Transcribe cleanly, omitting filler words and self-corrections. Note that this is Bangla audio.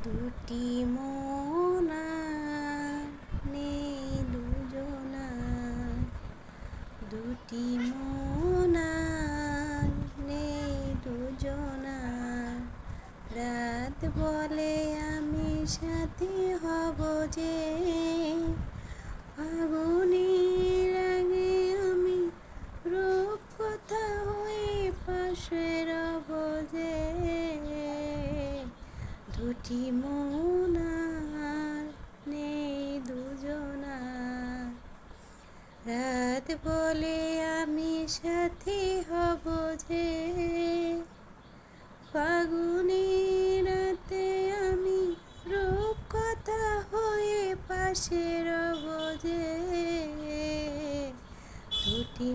দুটি মন আর নেই দুজনার, দুটি মন আর নেই দুজনার। রাত বলে আমি সাথী হব যে, ফাগুনের আগে আমি রূপকথা হয়ে পাশে রব যে। দুটি মন আর নেই দুজনার, রাত বলে আমি সাথী হব যে, ফাগুনের রাতে আমি রূপকথা হয়ে পাশে রব যে। দুটি